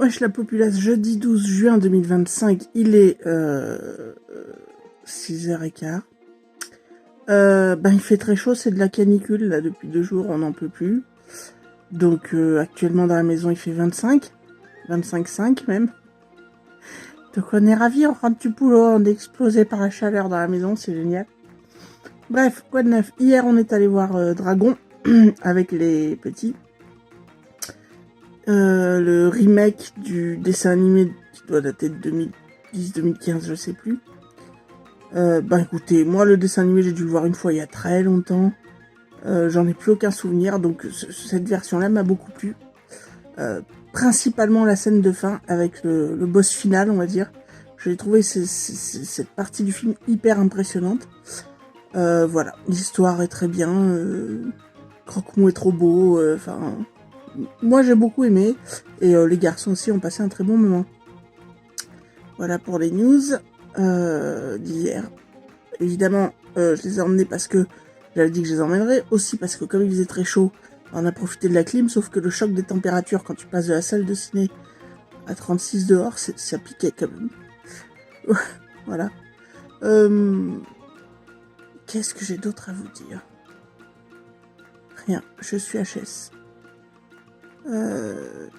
Wesh la populace, jeudi 12 juin 2025, il est 6h15. Il fait très chaud, c'est de la canicule, là, depuis 2 jours, on n'en peut plus. Donc actuellement dans la maison, il fait 25,5 même. Donc on est ravis, on rentre du boulot, on est explosé par la chaleur dans la maison, c'est génial. Bref, quoi de neuf? Hier, on est allé voir Dragon avec les petits. Le remake du dessin animé qui doit dater de 2010-2015, je sais plus. Écoutez, moi le dessin animé j'ai dû le voir une fois il y a très longtemps. J'en ai plus aucun souvenir, donc cette version-là m'a beaucoup plu. Principalement la scène de fin avec le boss final, on va dire. J'ai trouvé cette partie du film hyper impressionnante. Voilà, l'histoire est très bien. Croque-Mou est trop beau. Moi j'ai beaucoup aimé. Et les garçons aussi ont passé un très bon moment. Voilà pour les news d'hier. Évidemment, je les ai emmenés parce que j'avais dit que je les emmènerais. Aussi parce que comme il faisait très chaud, on a profité de la clim. Sauf que le choc des températures quand tu passes de la salle de ciné à 36 dehors, ça piquait quand même. Voilà. Qu'est-ce que j'ai d'autre à vous dire? Rien, je suis HS.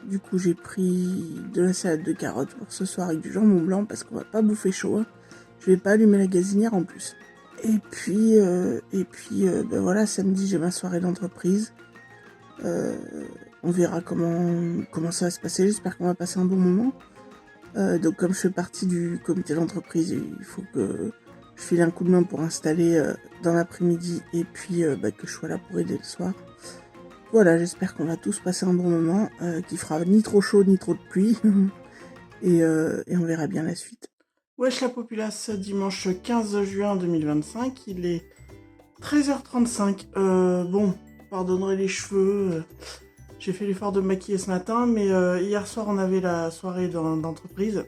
Du coup, j'ai pris de la salade de carottes pour ce soir avec du jambon blanc parce qu'on va pas bouffer chaud. Hein. Je vais pas allumer la gazinière en plus. Et puis voilà, samedi j'ai ma soirée d'entreprise. On verra comment ça va se passer. J'espère qu'on va passer un bon moment. Donc comme je fais partie du comité d'entreprise, il faut que je file un coup de main pour installer dans l'après-midi et puis que je sois là pour aider le soir. Voilà, j'espère qu'on va tous passer un bon moment, qu'il fera ni trop chaud ni trop de pluie. et on verra bien la suite. Wesh la populace, dimanche 15 juin 2025, il est 13h35. Pardonnerez les cheveux, j'ai fait l'effort de me maquiller ce matin, mais hier soir on avait la soirée d'entreprise.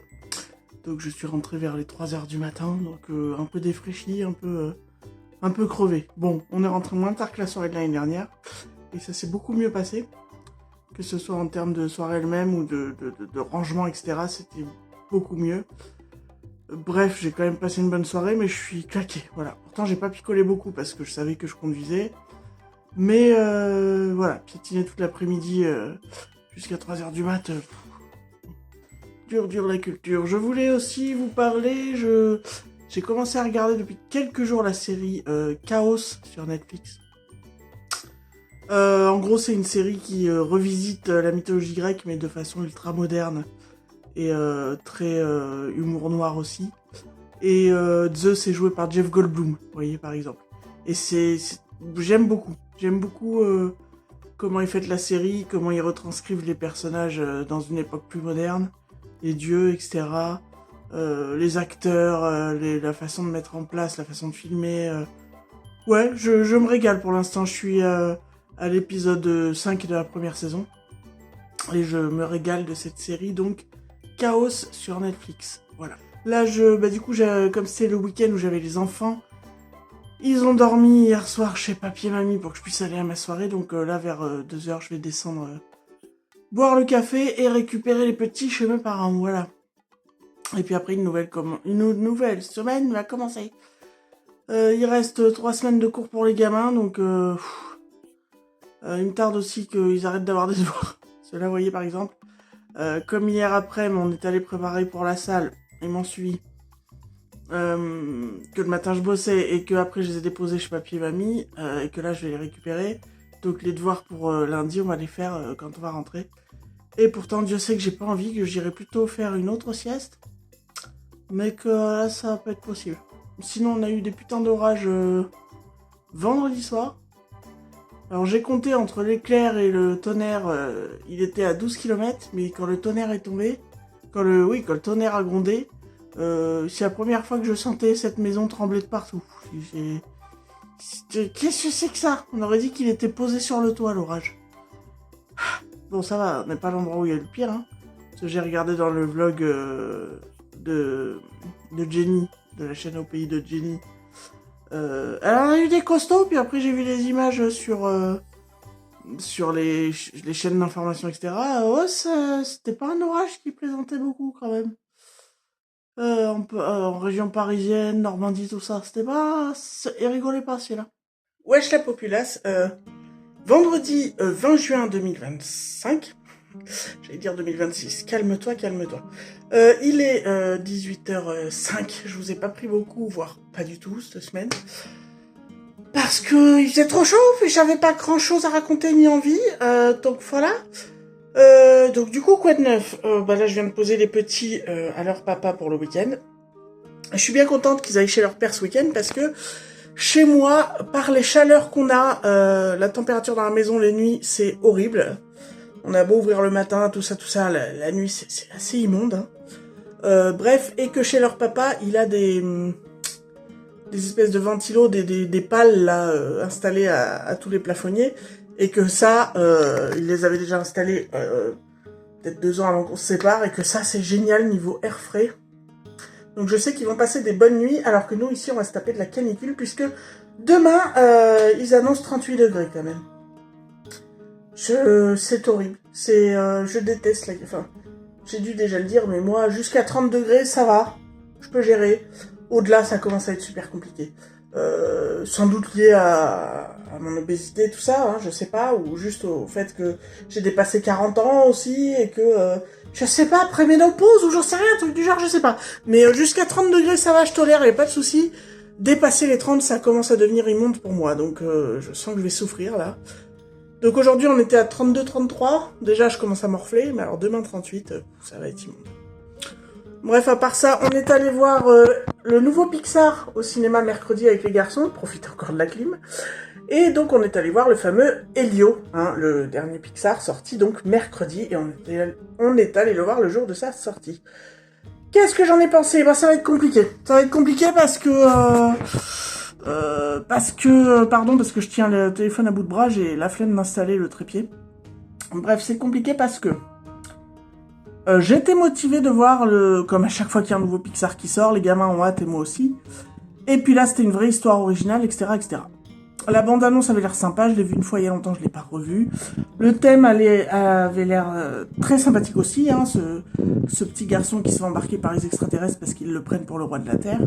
Donc je suis rentré vers les 3h du matin, donc un peu défraîchi, un peu crevé. Bon, on est rentré moins tard que la soirée de l'année dernière, et ça s'est beaucoup mieux passé. Que ce soit en termes de soirée elle-même ou de rangement, etc. C'était beaucoup mieux. Bref, j'ai quand même passé une bonne soirée, mais je suis claqué, voilà. Pourtant, j'ai pas picolé beaucoup parce que je savais que je conduisais. Mais voilà, piétiner toute l'après-midi jusqu'à 3h du mat. Dur la culture. Je voulais aussi vous parler, j'ai commencé à regarder depuis quelques jours la série Chaos sur Netflix. En gros, c'est une série qui revisite la mythologie grecque, mais de façon ultra moderne. Et très humour noir aussi. Et Zeus est joué par Jeff Goldblum, vous voyez, par exemple. Et j'aime beaucoup. J'aime beaucoup comment ils font la série, comment ils retranscrivent les personnages dans une époque plus moderne, les dieux, etc. Les acteurs, la façon de mettre en place, la façon de filmer. Ouais, je me régale pour l'instant. Je suis à l'épisode 5 de la première saison. Et je me régale de cette série, donc Chaos sur Netflix. Voilà. Là, du coup, comme c'était le week-end où j'avais les enfants, ils ont dormi hier soir chez papy et mamie pour que je puisse aller à ma soirée. Donc là, vers 2h, je vais descendre boire le café et récupérer les petits chez mes parents. Voilà. Et puis après, une nouvelle semaine va commencer. Il reste 3 semaines de cours pour les gamins, donc il me tarde aussi qu'ils arrêtent d'avoir des devoirs. Cela, vous voyez, par exemple. Comme hier après, on est allé préparer pour la salle. Ils m'ont suivi. Que le matin je bossais et que après je les ai déposés chez papy et mamie et que là je vais les récupérer. Donc les devoirs pour lundi, on va les faire quand on va rentrer. Et pourtant, Dieu sait que j'ai pas envie, que j'irai plutôt faire une autre sieste. Mais que là, ça va pas être possible. Sinon, on a eu des putains d'orages vendredi soir. Alors j'ai compté entre l'éclair et le tonnerre, il était à 12 km, mais quand le tonnerre est tombé, quand le tonnerre a grondé, c'est la première fois que je sentais cette maison trembler de partout. Qu'est-ce que c'est que ça? On aurait dit qu'il était posé sur le toit, l'orage. Bon, ça va, on n'est pas l'endroit où il y a le pire, hein. Parce que j'ai regardé dans le vlog de Jenny, de la chaîne Au Pays de Jenny. Elle en a eu des costauds, puis après j'ai vu les images sur sur les chaînes d'information, etc. Ouais, c'était pas un orage qui plaisantait beaucoup quand même. En région parisienne, Normandie, tout ça, c'était pas... Il rigolait pas celui-là. Wesh la populace, vendredi 20 juin 2025, j'allais dire 2026, calme-toi, calme-toi. Il est 18h05, je vous ai pas pris beaucoup, voire pas du tout cette semaine. Parce que il faisait trop chaud, et j'avais pas grand chose à raconter ni envie, donc voilà. Donc du coup, quoi de neuf? Là, je viens de poser les petits à leur papa pour le week-end. Je suis bien contente qu'ils aillent chez leur père ce week-end parce que chez moi, par les chaleurs qu'on a, la température dans la maison les nuits, c'est horrible. On a beau ouvrir le matin, tout ça, la nuit, c'est assez immonde. Hein. Bref, et que chez leur papa, il a des espèces de ventilos, des pales là installées à tous les plafonniers, et que ça, il les avait déjà installés peut-être 2 ans avant qu'on se sépare, et que ça, c'est génial niveau air frais. Donc je sais qu'ils vont passer des bonnes nuits, alors que nous, ici, on va se taper de la canicule, puisque demain, ils annoncent 38 degrés, quand même. C'est horrible. Je déteste enfin, j'ai dû déjà le dire, mais moi, jusqu'à 30 degrés, ça va. Je peux gérer. Au-delà, ça commence à être super compliqué. Sans doute lié à mon obésité, tout ça, hein, je sais pas, ou juste au fait que j'ai dépassé 40 ans aussi, et que... je sais pas, préménopause, ou j'en sais rien, un truc du genre, je sais pas. Mais jusqu'à 30 degrés, ça va, je tolère, y a pas de souci. Dépasser les 30, ça commence à devenir immonde pour moi, donc je sens que je vais souffrir, là. Donc aujourd'hui, on était à 32-33. Déjà, je commence à morfler, mais alors demain, 38, ça va être immonde. Bref, à part ça, on est allé voir le nouveau Pixar au cinéma mercredi avec les garçons, profitez encore de la clim. Et donc on est allé voir le fameux Elio, hein, le dernier Pixar sorti donc mercredi, et on est allé le voir le jour de sa sortie. Qu'est-ce que j'en ai pensé? Ça va être compliqué. Ça va être compliqué parce que parce que je tiens le téléphone à bout de bras, j'ai la flemme d'installer le trépied. Bref, c'est compliqué parce que j'étais motivé de voir comme à chaque fois qu'il y a un nouveau Pixar qui sort, les gamins ont hâte et moi aussi. Et puis là, c'était une vraie histoire originale, etc., etc. La bande-annonce avait l'air sympa, je l'ai vue une fois il y a longtemps, je l'ai pas revue. Le thème avait l'air très sympathique aussi, hein, ce petit garçon qui se fait embarquer par les extraterrestres parce qu'ils le prennent pour le roi de la Terre.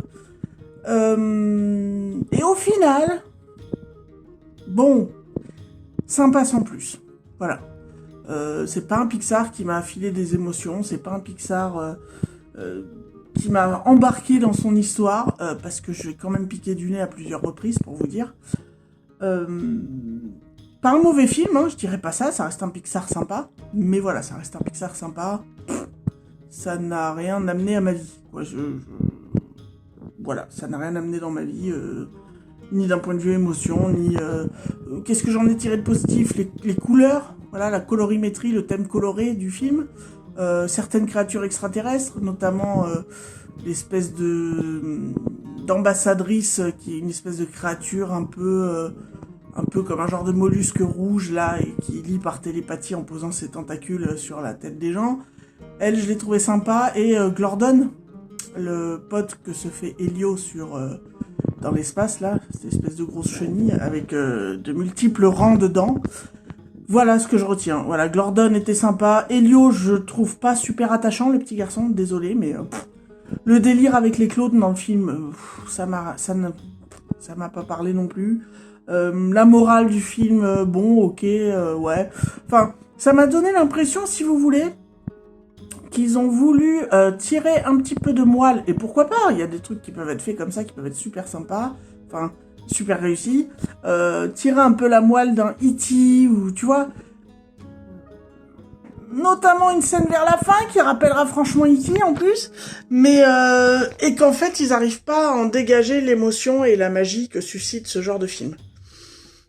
Et au final, bon, sympa sans plus. Voilà. C'est pas un Pixar qui m'a affilé des émotions, c'est pas un Pixar qui m'a embarqué dans son histoire, parce que je vais quand même piquer du nez à plusieurs reprises, pour vous dire. Pas un mauvais film, hein, je dirais pas ça reste un Pixar sympa, mais voilà, ça reste un Pixar sympa. Ça n'a rien amené à ma vie. Quoi, voilà, ça n'a rien amené dans ma vie, ni d'un point de vue émotion, ni... qu'est-ce que j'en ai tiré de positif? Les couleurs, voilà, la colorimétrie, le thème coloré du film, certaines créatures extraterrestres, notamment l'espèce d'ambassadrice qui est une espèce de créature un peu comme un genre de mollusque rouge là et qui lit par télépathie en posant ses tentacules sur la tête des gens. Elle, je l'ai trouvé sympa, et Glordon, le pote que se fait Elio dans l'espace là, cette espèce de grosse chenille avec de multiples rangs dedans. Voilà ce que je retiens. Voilà, Glordon était sympa. Elio, je trouve pas super attachant, le petit garçon, désolé, mais le délire avec les clones dans le film, ça m'a pas parlé non plus. La morale du film, bon, ok, ouais. Enfin, ça m'a donné l'impression, si vous voulez, qu'ils ont voulu tirer un petit peu de moelle, et pourquoi pas, il y a des trucs qui peuvent être faits comme ça, qui peuvent être super sympas, enfin, super réussis, tirer un peu la moelle d'un E.T., ou tu vois, notamment une scène vers la fin qui rappellera franchement E.T. en plus, mais et qu'en fait ils arrivent pas à en dégager l'émotion et la magie que suscite ce genre de film.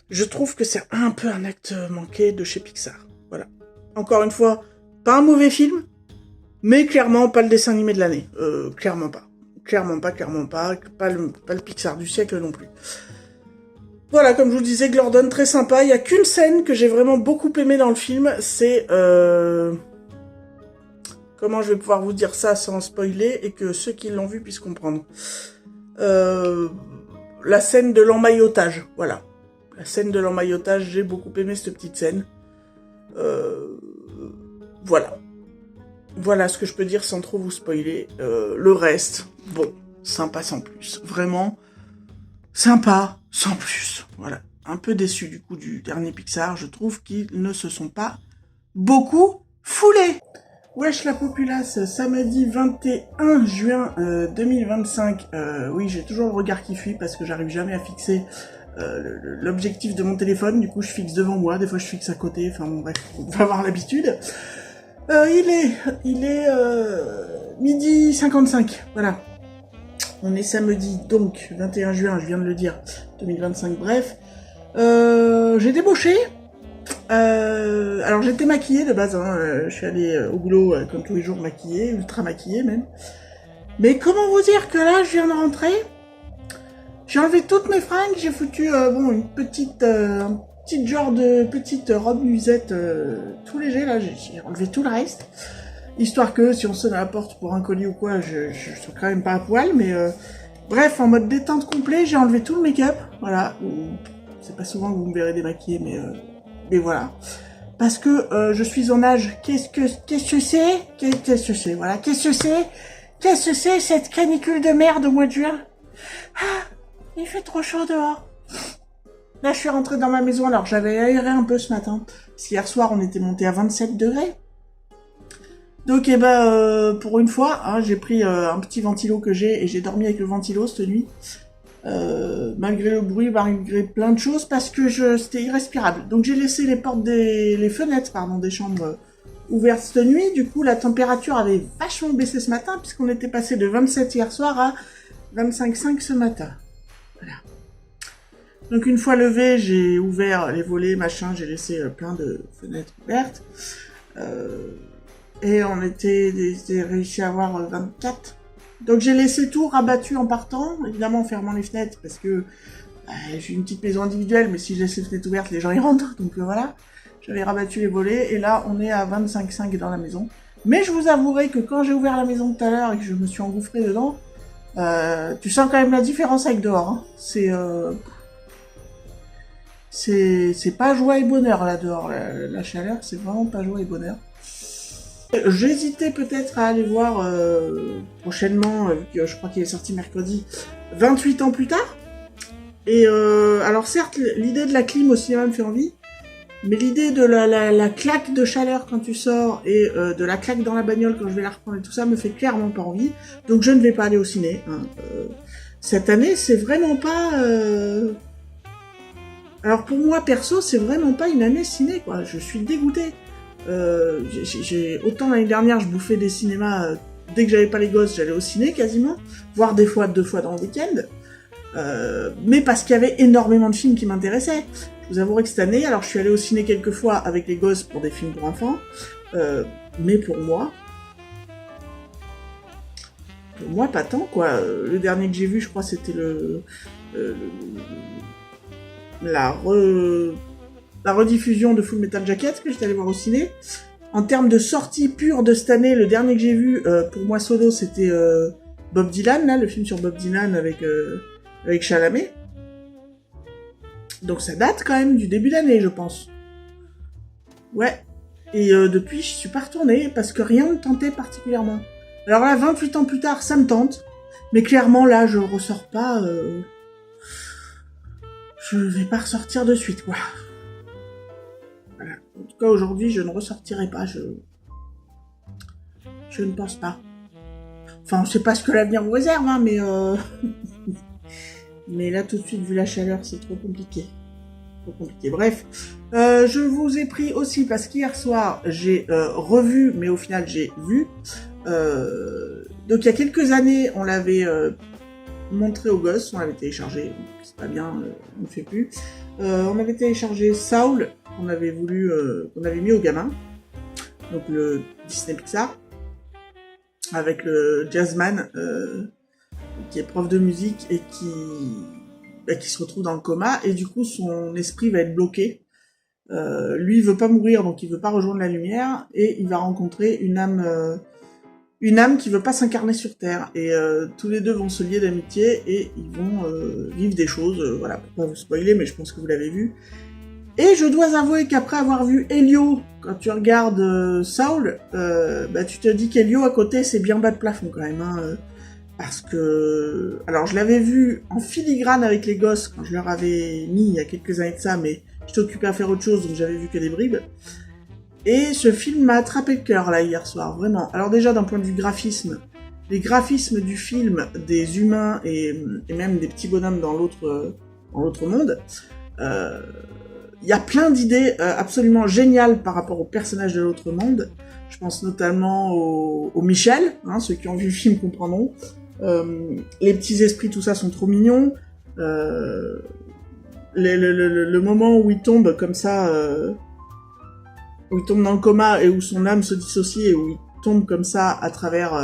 Je trouve que c'est un peu un acte manqué de chez Pixar. Voilà. Encore une fois, pas un mauvais film, mais clairement pas le dessin animé de l'année. Clairement pas. Clairement pas. Pas le Pixar du siècle non plus. Voilà, comme je vous le disais, Glordon, très sympa. Il y a qu'une scène que j'ai vraiment beaucoup aimée dans le film, c'est... Comment je vais pouvoir vous dire ça sans spoiler et que ceux qui l'ont vu puissent comprendre. La scène de l'emmaillotage, voilà. La scène de l'emmaillotage, j'ai beaucoup aimé cette petite scène. Voilà. Voilà ce que je peux dire sans trop vous spoiler. Le reste, bon, sympa sans plus. Vraiment, sympa sans plus. Voilà. Un peu déçu du coup du dernier Pixar. Je trouve qu'ils ne se sont pas beaucoup foulés. Wesh la populace, samedi 21 juin 2025. Oui, j'ai toujours le regard qui fuit parce que j'arrive jamais à fixer l'objectif de mon téléphone. Du coup, je fixe devant moi. Des fois, je fixe à côté. Enfin bon, bref, on va avoir l'habitude. Il est midi 55. Voilà. On est samedi, donc 21 juin, je viens de le dire, 2025. Bref, j'ai débauché. Alors j'étais maquillée de base, hein, je suis allée au boulot comme tous les jours maquillée, ultra maquillée même. Mais comment vous dire que là je viens de rentrer, j'ai enlevé toutes mes fringues, j'ai foutu bon une petite un petit genre de petite robe nuisette tout léger là, j'ai enlevé tout le reste, histoire que si on sonne à la porte pour un colis ou quoi, je sois quand même pas à poil, mais bref, en mode détente complet, j'ai enlevé tout le make-up, voilà. C'est pas souvent que vous me verrez démaquillée, mais voilà. Parce que je suis en âge, qu'est-ce que c'est, voilà, qu'est-ce que c'est cette canicule de merde au mois de juin? Ah, il fait trop chaud dehors. Là, je suis rentrée dans ma maison, alors j'avais aéré un peu ce matin, parce qu'hier soir, on était monté à 27 degrés. Donc, pour une fois, hein, j'ai pris un petit ventilo que j'ai, et j'ai dormi avec le ventilo cette nuit. Malgré le bruit, malgré plein de choses, parce que c'était irrespirable. Donc j'ai laissé les fenêtres des chambres ouvertes cette nuit. Du coup, la température avait vachement baissé ce matin, puisqu'on était passé de 27 hier soir à 25,5 ce matin. Voilà. Donc une fois levé, j'ai ouvert les volets, machin, j'ai laissé plein de fenêtres ouvertes. Et j'ai réussi à avoir 24. Donc j'ai laissé tout rabattu en partant, évidemment en fermant les fenêtres, parce que j'ai une petite maison individuelle, mais si je laisse les fenêtres ouvertes, les gens y rentrent, donc voilà. J'avais rabattu les volets, et là on est à 25,5 dans la maison. Mais je vous avouerai que quand j'ai ouvert la maison tout à l'heure et que je me suis engouffrée dedans, tu sens quand même la différence avec dehors. Hein. C'est pas joie et bonheur là dehors, la chaleur, c'est vraiment pas joie et bonheur. J'hésitais peut-être à aller voir prochainement, je crois qu'il est sorti mercredi, 28 ans plus tard. Et alors certes, l'idée de la clim au cinéma me fait envie, mais l'idée de la claque de chaleur quand tu sors et de la claque dans la bagnole quand je vais la reprendre et tout ça me fait clairement pas envie. Donc je ne vais pas aller au ciné. Hein. Cette année, c'est vraiment pas... Alors pour moi, perso, c'est vraiment pas une année ciné, quoi. Je suis dégoûtée. Autant l'année dernière, je bouffais des cinémas, dès que j'avais pas les gosses, j'allais au ciné quasiment, voire des fois 2 fois dans le week-end, mais parce qu'il y avait énormément de films qui m'intéressaient. Je vous avouerai que cette année, alors je suis allée au ciné quelques fois avec les gosses pour des films pour enfants, mais pour moi pas tant quoi. Le dernier que j'ai vu, je crois, c'était la rediffusion de Full Metal Jacket que j'étais allé voir au ciné. En termes de sortie pure de cette année, le dernier que j'ai vu, pour moi solo, c'était Bob Dylan, là, le film sur Bob Dylan avec Chalamet. Donc ça date quand même du début d'année, je pense. Ouais. Et depuis, je suis pas retournée, parce que rien ne me tentait particulièrement. Alors là, 28 ans plus tard, ça me tente. Mais clairement, là, je ressors pas... Je vais pas ressortir de suite, quoi. Voilà. En tout cas, aujourd'hui, je ne ressortirai pas, je ne pense pas. Enfin, on sait pas ce que l'avenir vous réserve, hein, mais mais là, tout de suite, vu la chaleur, c'est trop compliqué. Bref, je vous ai pris aussi, parce qu'hier soir, j'ai revu, mais au final, j'ai vu. Donc, il y a quelques années, on l'avait montré aux gosses, on l'avait téléchargé, c'est pas bien, on ne fait plus. On avait téléchargé Saul, qu'on avait mis aux gamins, donc le Disney Pixar, avec le jazzman qui est prof de musique et qui se retrouve dans le coma, et du coup son esprit va être bloqué. Lui il veut pas mourir, donc il veut pas rejoindre la lumière, et il va rencontrer une âme une âme qui veut pas s'incarner sur Terre. Et tous les deux vont se lier d'amitié et ils vont vivre des choses, voilà, pour pas vous spoiler, mais je pense que vous l'avez vu. Et je dois avouer qu'après avoir vu Elio, quand tu regardes Saul, bah tu te dis qu'Elio à côté c'est bien bas de plafond quand même, hein, parce que... Alors je l'avais vu en filigrane avec les gosses quand je leur avais mis il y a quelques années de ça, mais j'étais occupé à faire autre chose donc j'avais vu que des bribes. Et ce film m'a attrapé le cœur là hier soir, vraiment. Alors déjà d'un point de vue graphisme, les graphismes du film, des humains et même des petits bonhommes dans l'autre monde, il y a plein d'idées absolument géniales par rapport aux personnages de l'autre monde. Je pense notamment au Michel, hein, ceux qui ont vu le film comprendront. Les petits esprits, tout ça sont trop mignons. Le moment où il tombe comme ça, où il tombe dans le coma et où son âme se dissocie et où il tombe comme ça à travers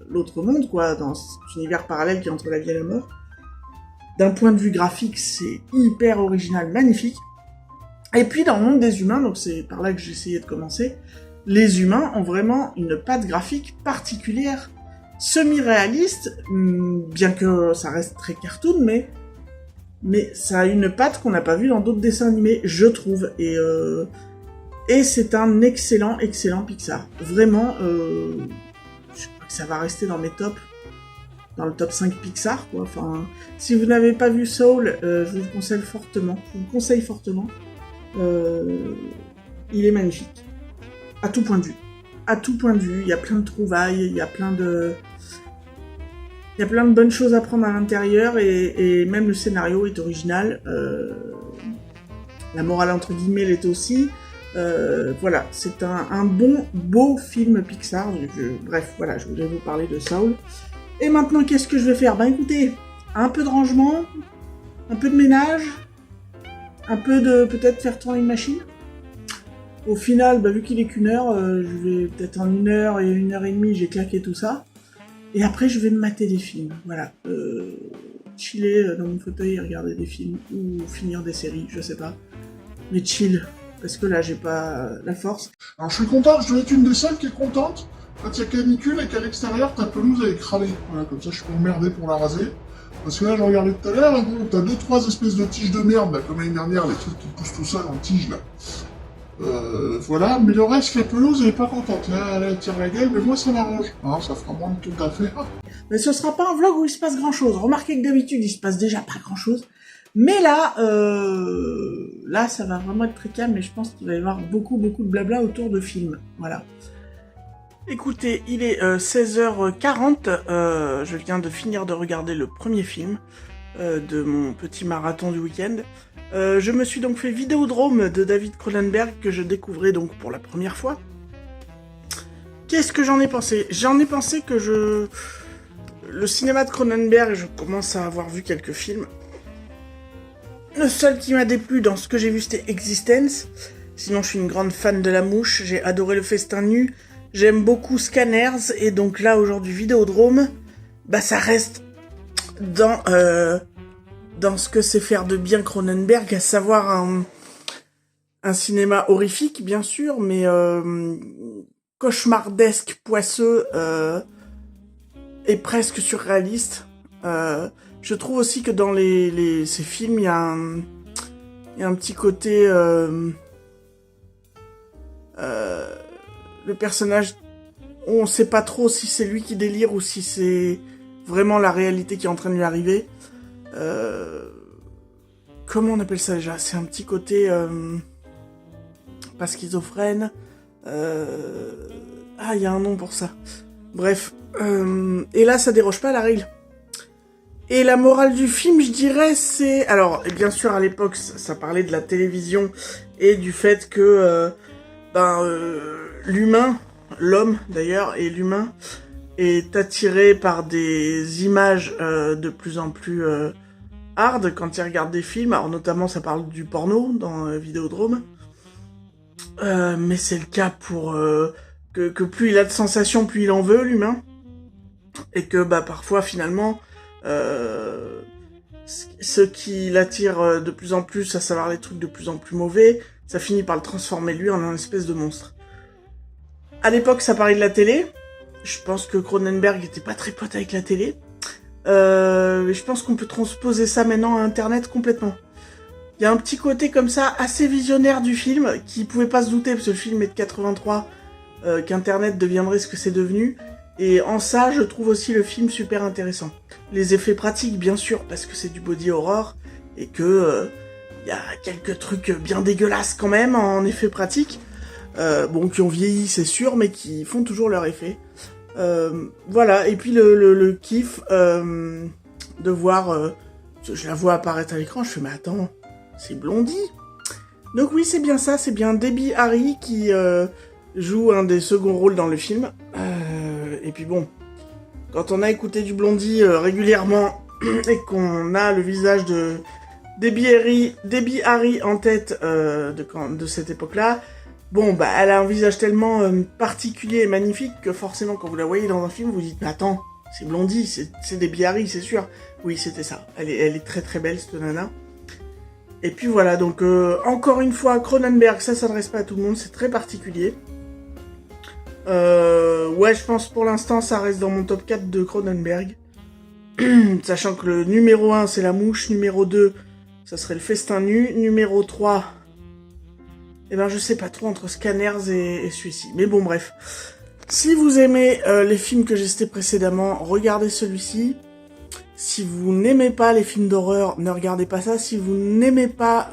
l'autre monde, quoi, dans cet univers parallèle qui est entre la vie et la mort. D'un point de vue graphique, c'est hyper original, magnifique. Et puis dans le monde des humains, donc c'est par là que j'ai essayé de commencer, les humains ont vraiment une patte graphique particulière, semi-réaliste, bien que ça reste très cartoon, mais ça a une patte qu'on n'a pas vue dans d'autres dessins animés, je trouve, et c'est un excellent Pixar. Vraiment, je crois que ça va rester dans mes tops, dans le top 5 Pixar, quoi. Enfin, si vous n'avez pas vu Soul, je vous le conseille fortement, il est magnifique. À tout point de vue. Il y a plein de trouvailles, il y a plein de bonnes choses à prendre à l'intérieur et même le scénario est original. La morale entre guillemets l'est aussi. Voilà, c'est un beau film Pixar. Bref, voilà, je voulais vous parler de Saul. Et maintenant, qu'est-ce que je vais faire ? Ben écoutez, un peu de rangement, un peu de ménage, un peu de peut-être faire tourner une machine. Au final, vu qu'il est qu'une heure, je vais peut-être en 1 heure et 1 heure et demie, j'ai claqué tout ça. Et après, je vais me mater des films. Voilà. Chiller dans mon fauteuil et regarder des films. Ou finir des séries, je sais pas. Mais chill. Parce que là, j'ai pas la force. Alors je suis content, je dois être une des seules qui est contente quand il y a canicule et qu'à l'extérieur ta pelouse elle est cramée. Voilà, comme ça je peux emmerder pour la raser. Parce que là, je regardais tout à l'heure, bon, t'as 2-3 espèces de tiges de merde, là, comme l'année dernière, les trucs qui poussent tout seuls en tige, là. Voilà, mais le reste, la pelouse, elle est pas contente. Là, elle tire la gueule, mais moi, ça m'arrange. Hein, ça fera moins de tout à faire. Mais ce sera pas un vlog où il se passe grand-chose. Remarquez que d'habitude, il se passe déjà pas grand-chose. Mais là, ça va vraiment être très calme, et je pense qu'il va y avoir beaucoup de blabla autour de films. Voilà. Écoutez, il est 16h40, je viens de finir de regarder le premier film de mon petit marathon du week-end. Je me suis donc fait Vidéodrome de David Cronenberg, que je découvrais donc pour la première fois. Qu'est-ce que j'en ai pensé ? J'en ai pensé que le cinéma de Cronenberg, je commence à avoir vu quelques films. Le seul qui m'a déplu dans ce que j'ai vu, c'était Existence. Sinon, je suis une grande fan de La Mouche, j'ai adoré Le Festin nu. J'aime beaucoup Scanners, et donc là, aujourd'hui, Vidéodrome, ça reste dans ce que c'est faire de bien Cronenberg, à savoir un cinéma horrifique, bien sûr, mais cauchemardesque, poisseux, et presque surréaliste. Je trouve aussi que dans ces films, il y a un petit côté... le personnage, on sait pas trop si c'est lui qui délire ou si c'est vraiment la réalité qui est en train de lui arriver. Comment on appelle ça déjà ? C'est un petit côté pas schizophrène. Il y a un nom pour ça. Bref. Et là, ça déroge pas à la règle. Et la morale du film, je dirais, c'est... Alors, bien sûr, à l'époque, ça parlait de la télévision et du fait que... l'humain, l'homme d'ailleurs, et l'humain est attiré par des images de plus en plus hard quand il regarde des films. Alors notamment ça parle du porno dans Vidéodrome, mais c'est le cas pour que plus il a de sensations, plus il en veut, l'humain, et que parfois finalement ce qui l'attire de plus en plus, à savoir les trucs de plus en plus mauvais, ça finit par le transformer lui en un espèce de monstre. À l'époque, ça parlait de la télé, Je pense que Cronenberg était pas très pote avec la télé. Je pense qu'on peut transposer ça maintenant à Internet complètement. Il y a un petit côté comme ça, assez visionnaire du film, qui pouvait pas se douter, parce que le film est de 83, qu'Internet deviendrait ce que c'est devenu. Et en ça, je trouve aussi le film super intéressant. Les effets pratiques, bien sûr, parce que c'est du body horror, et que y a quelques trucs bien dégueulasses quand même en effets pratiques. Bon, qui ont vieilli, c'est sûr, mais qui font toujours leur effet. Voilà, et puis le kiff de voir... je la vois apparaître à l'écran, je fais, mais attends, c'est Blondie. Donc oui, c'est bien ça, c'est bien Debbie Harry qui joue un des seconds rôles dans le film. Et puis bon, quand on a écouté du Blondie régulièrement et qu'on a le visage de Debbie Harry en tête de cette époque-là, bon, bah, elle a un visage tellement particulier et magnifique que forcément, quand vous la voyez dans un film, vous dites, mais attends, c'est Blondie, c'est Debbie Harry, c'est sûr. Oui, c'était ça. Elle est très très belle, cette nana. Et puis voilà, donc encore une fois, Cronenberg, ça s'adresse pas à tout le monde, c'est très particulier. Ouais, je pense pour l'instant, ça reste dans mon top 4 de Cronenberg. Sachant que le numéro 1, c'est La Mouche, numéro 2, ça serait Le Festin nu, numéro 3... Eh ben, je sais pas trop entre Scanners et celui-ci. Mais bon, bref. Si vous aimez les films que j'ai cités précédemment, regardez celui-ci. Si vous n'aimez pas les films d'horreur, ne regardez pas ça. Si vous n'aimez pas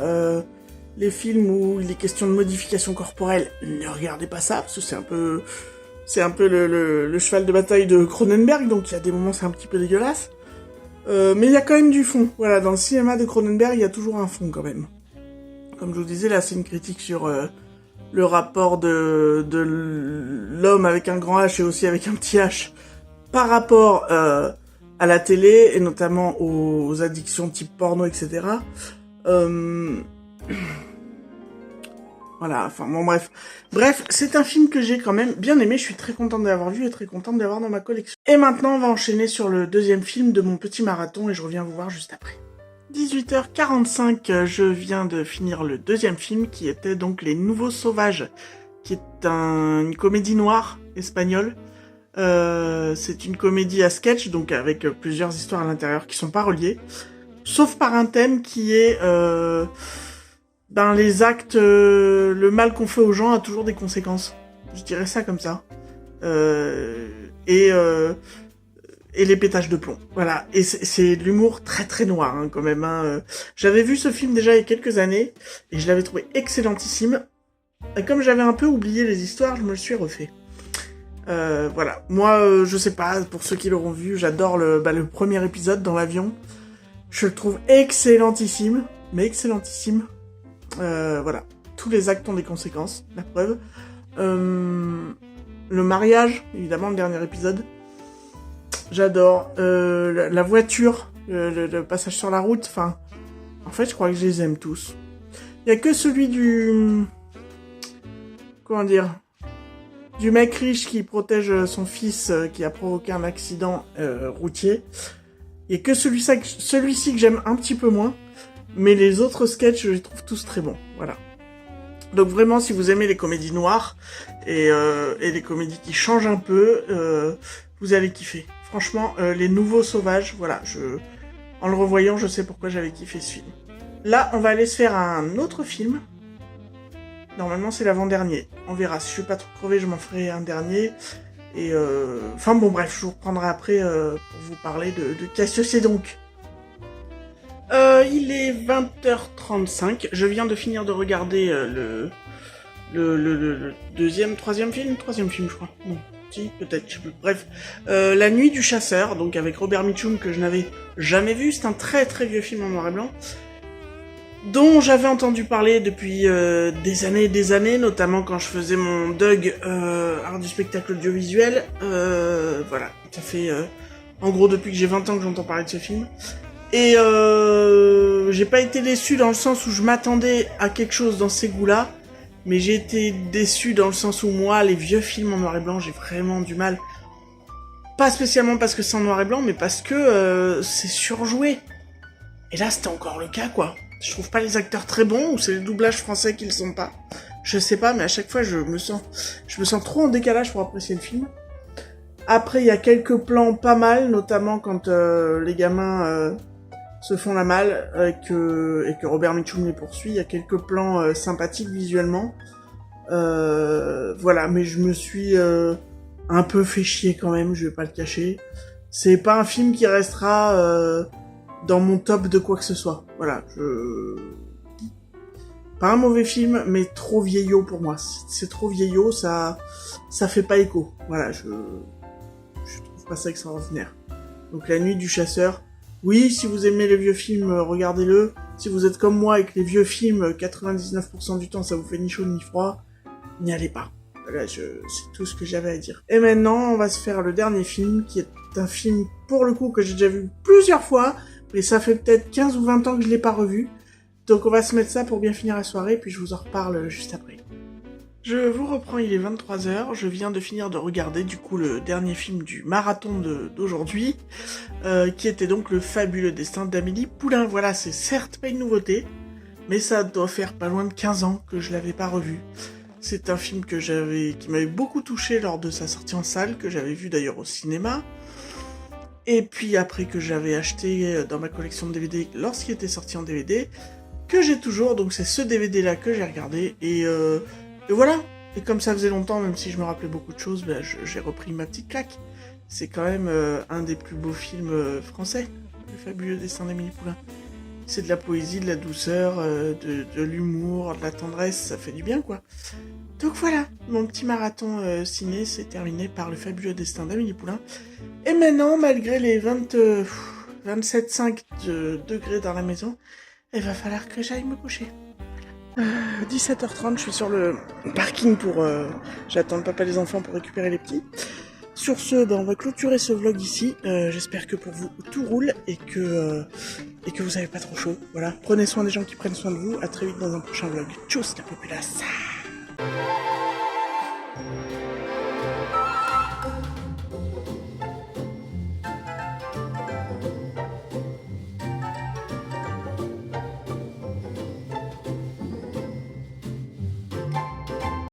les films où il est question de modification corporelle, ne regardez pas ça, parce que c'est un peu le cheval de bataille de Cronenberg, donc il y a des moments c'est un petit peu dégueulasse. Mais il y a quand même du fond. Voilà, dans le cinéma de Cronenberg, il y a toujours un fond quand même. Comme je vous disais, là, c'est une critique sur le rapport de l'homme avec un grand H et aussi avec un petit H par rapport à la télé, et notamment aux addictions type porno, etc. Voilà, enfin bon, bref. Bref, c'est un film que j'ai quand même bien aimé, je suis très contente de l'avoir vu et très contente de l'avoir dans ma collection. Et maintenant, on va enchaîner sur le deuxième film de mon petit marathon, et je reviens vous voir juste après. 18h45, je viens de finir le deuxième film qui était donc Les Nouveaux Sauvages, qui est une comédie noire espagnole. C'est une comédie à sketch, donc avec plusieurs histoires à l'intérieur qui sont pas reliées, sauf par un thème qui est les actes, le mal qu'on fait aux gens a toujours des conséquences. Je dirais ça comme ça. Et les pétages de plomb. Voilà. Et c'est de l'humour très très noir, hein, quand même. Hein. J'avais vu ce film déjà il y a quelques années, et je l'avais trouvé excellentissime. Et comme j'avais un peu oublié les histoires, je me le suis refait. Voilà. Moi, je sais pas, pour ceux qui l'auront vu, j'adore le premier épisode dans l'avion. Je le trouve excellentissime. Mais excellentissime. Voilà. Tous les actes ont des conséquences, la preuve. Le mariage, évidemment, le dernier épisode. J'adore. La voiture, le passage sur la route, enfin... En fait, je crois que je les aime tous. Il y a que celui du... Comment dire ? Du mec riche qui protège son fils qui a provoqué un accident routier. Il y a que celui-ci que j'aime un petit peu moins. Mais les autres sketchs, je les trouve tous très bons. Voilà. Donc vraiment, si vous aimez les comédies noires et les comédies qui changent un peu, vous allez kiffer. Franchement, Les Nouveaux Sauvages, voilà, en le revoyant, je sais pourquoi j'avais kiffé ce film. Là, on va aller se faire un autre film. Normalement, c'est l'avant-dernier. On verra. Si je suis pas trop crevé, je m'en ferai un dernier. Et enfin bon, bref, je vous reprendrai après pour vous parler de qu'est-ce que c'est donc. Il est 20h35. Je viens de finir de regarder le troisième film, je crois. Non. Si, peut-être, je sais plus. Bref, La Nuit du Chasseur, donc avec Robert Mitchum, que je n'avais jamais vu. C'est un très très vieux film en noir et blanc, dont j'avais entendu parler depuis des années, notamment quand je faisais mon DUG art du spectacle audiovisuel. Voilà, ça fait en gros depuis que j'ai 20 ans que j'entends parler de ce film. Et j'ai pas été déçu dans le sens où je m'attendais à quelque chose dans ces goûts-là. Mais j'ai été déçu dans le sens où moi, les vieux films en noir et blanc, j'ai vraiment du mal. Pas spécialement parce que c'est en noir et blanc, mais parce que c'est surjoué. Et là, c'était encore le cas, quoi. Je trouve pas les acteurs très bons, ou c'est le doublage français qui le sont pas. Je sais pas, mais à chaque fois, je me sens trop en décalage pour apprécier le film. Après, il y a quelques plans pas mal, notamment quand les gamins se font la malle et que Robert Mitchum les poursuit. Il y a quelques plans sympathiques visuellement. Voilà, mais je me suis un peu fait chier quand même, je vais pas le cacher. C'est pas un film qui restera dans mon top de quoi que ce soit. Voilà, pas un mauvais film, mais trop vieillot pour moi. C'est trop vieillot, ça fait pas écho. Voilà, je trouve pas ça extraordinaire. Donc La Nuit du Chasseur, oui, si vous aimez les vieux films, regardez-le. Si vous êtes comme moi avec les vieux films, 99% du temps ça vous fait ni chaud ni froid, n'y allez pas. Voilà, c'est tout ce que j'avais à dire. Et maintenant, on va se faire le dernier film, qui est un film, pour le coup, que j'ai déjà vu plusieurs fois, mais ça fait peut-être 15 ou 20 ans que je l'ai pas revu. Donc on va se mettre ça pour bien finir la soirée, puis je vous en reparle juste après. Je vous reprends, il est 23h, je viens de finir de regarder du coup le dernier film du marathon d'aujourd'hui, qui était donc Le Fabuleux Destin d'Amélie Poulain. Voilà, c'est certes pas une nouveauté, mais ça doit faire pas loin de 15 ans que je l'avais pas revu. C'est un film qui m'avait beaucoup touché lors de sa sortie en salle, que j'avais vu d'ailleurs au cinéma, et puis après que j'avais acheté dans ma collection de DVD lorsqu'il était sorti en DVD, que j'ai toujours, donc c'est ce DVD là que j'ai regardé, et voilà. Et comme ça faisait longtemps, même si je me rappelais beaucoup de choses, j'ai repris ma petite claque. C'est quand même un des plus beaux films français, Le Fabuleux Destin d'Amélie Poulain. C'est de la poésie, de la douceur, de l'humour, de la tendresse, ça fait du bien quoi. Donc voilà, mon petit marathon ciné s'est terminé par Le Fabuleux Destin d'Amélie Poulain. Et maintenant, malgré les 27,5 degrés dans la maison, il va falloir que j'aille me coucher. 17h30, je suis sur le parking pour... j'attends le papa et les enfants pour récupérer les petits. Sur ce, on va clôturer ce vlog ici. J'espère que pour vous, tout roule et que vous avez pas trop chaud. Voilà, prenez soin des gens qui prennent soin de vous. À très vite dans un prochain vlog. Tchuss la populace.